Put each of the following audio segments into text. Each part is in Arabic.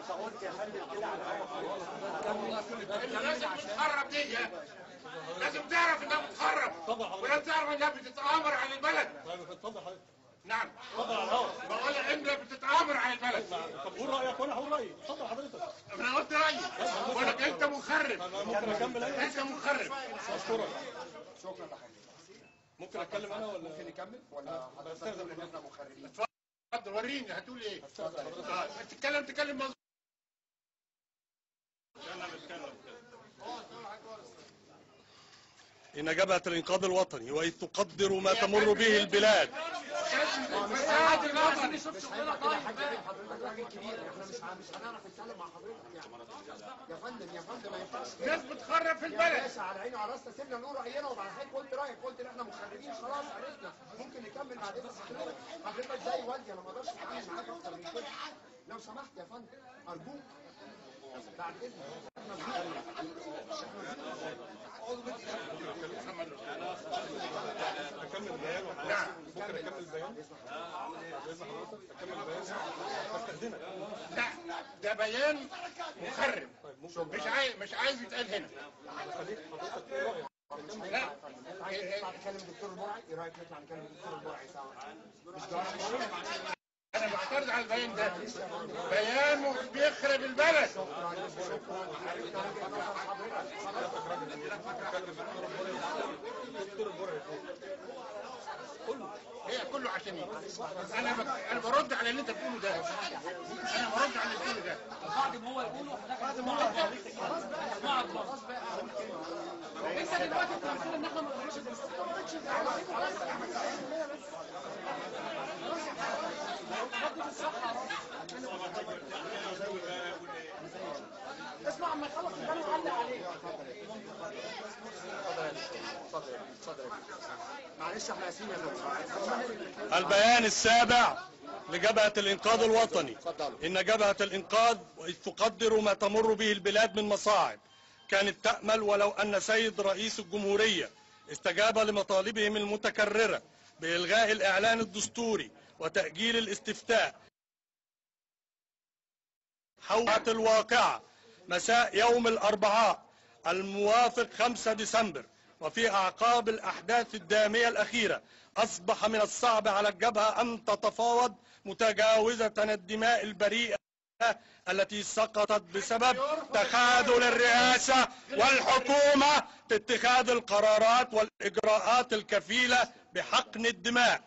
انت قلت يا فندم كده على لازم تتخرب دي، لازم تعرف انها بتخرب، ولازم تعرف انها بتتآمر على البلد. اتفضل حضرتك. نعم. اتفضل على الهواء. بقول انها بتتآمر على البلد. طب قول رايك وانا هقول رايي. اتفضل حضرتك. انا قلت رايي. بقول لك انت مخرب. ممكن اكمل انا؟ انت مخرب. اشكرك. شكرا لحضرتك. ممكن اتكلم انا ولا ممكن نكمل ولا حضرتك تقول ان احنا مخربين؟ اتفضل وريني هتقول ايه؟ تتكلم مظبوط. إن جبهة الإنقاذ الوطني وإذ تقدر ما تمر به البلاد. مساعد الوطني. مش هيبقى كده حاجه بين حضرتك راجل كبير، احنا مش هنعرف نتكلم مع حضرتك يعني. يا فندم ما ينفعش ناس بتخرب في يا البلد. باشا، على عيني وعلى راسنا، سيبنا نقول راينا وبعد حضرتك قلت رايك، قلت ان احنا مخربين خلاص عرفنا. ممكن نكمل بعدين، بس حضرتك زي والدي، انا ما اقدرش اتعامل معاك اكتر من كده. لو سمحت يا فندم ارجوك بعد اذنك. أكمل بيان ولا ممكن أكمل بيان؟ بإذن حضرتك أكمل بيان؟ بستأذنك. لا ده بيان مخرب، مش عايز يتقال هنا. خليك حضرتك إيه رأيك؟ لا نطلع نكلم الدكتور البرعي، ايه رايك نطلع نكلم الدكتور البرعي سوا؟ مش جواب. انا بعترض على البيان ده، بيان بيخرب البلد. هي كله عشان ايه؟ انا برد على اللي انت بتقوله ده. انا برد على اللي بتقوله ده. بعد ما هو يقوله بعد ما هو خلاص بقى. انت دلوقتي بتقول ان احنا ما نقدرش اسمع اما يخلص البيان وعلق عليه. اتفضل معلش احنا اسفين يا فندم. البيان السابع لجبهة الإنقاذ الوطني. إن جبهة الإنقاذ وإذ تقدر ما تمر به البلاد من مصاعب كانت تأمل ولو أن سيد رئيس الجمهورية استجاب لمطالبهم المتكررة بإلغاء الإعلان الدستوري وتأجيل الاستفتاء حول الواقعة مساء يوم الأربعاء الموافق 5 ديسمبر. وفي أعقاب الأحداث الدامية الأخيرة أصبح من الصعب على الجبهة أن تتفاوض متجاوزة الدماء البريئة التي سقطت بسبب تخاذل الرئاسة والحكومة في اتخاذ القرارات والإجراءات الكفيلة بحقن الدماء،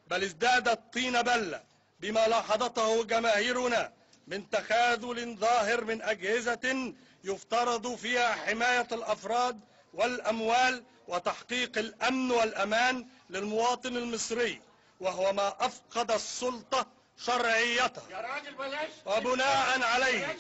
بل ازدادت طين بلة بما لاحظته جماهيرنا من تخاذل ظاهر من أجهزة يفترض فيها حماية الأفراد والأموال وتحقيق الأمن والأمان للمواطن المصري، وهو ما أفقد السلطة شرعيتها. يا راجل بلاش. وبناء عليه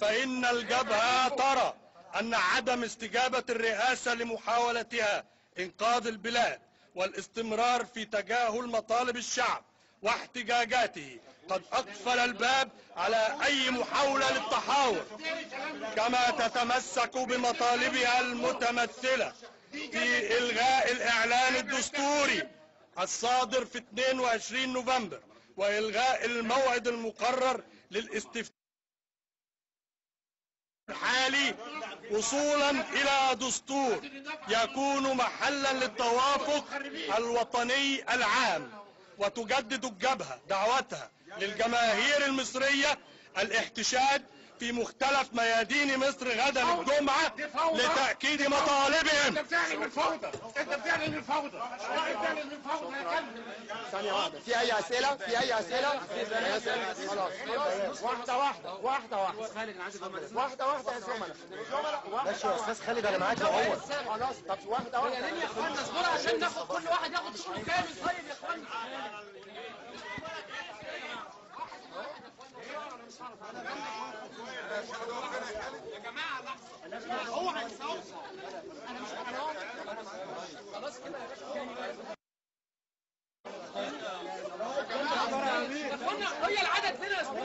فإن الجبهة ترى أن عدم استجابة الرئاسة لمحاولتها إنقاذ البلاد والاستمرار في تجاهل مطالب الشعب واحتجاجاته قد أقفل الباب على أي محاولة للتحاور، كما تتمسك بمطالبها المتمثلة في إلغاء الإعلان الدستوري الصادر في 22 نوفمبر وإلغاء الموعد المقرر للاستفتاء الحالي وصولا إلى دستور يكون محلا للتوافق الوطني العام. وتجدد الجبهة دعوتها للجماهير المصرية الاحتشاد في مختلف ميادين مصر غدا الجمعة لتأكيد مطالبهم. انت بتعلن الفوضى، انت بتعلن الفوضى، بتعلن الفوضى يا كلب. ثانية واحدة، في أي أسئلة؟ في أي أسئلة؟ خلاص واحدة واحدة يا زملاء. ماشي يا أستاذ خالد أنا معاك أهو. خلاص طب واحدة يا ليه يا اخوانا اصبروا عشان ناخد كل واحد ياخد شغله كامل. طيب يا اخوانا يا جماعه لحظه هو هيصور. انا مش خلاص كده يا اخوانا. هي العدد فين يا استاذ؟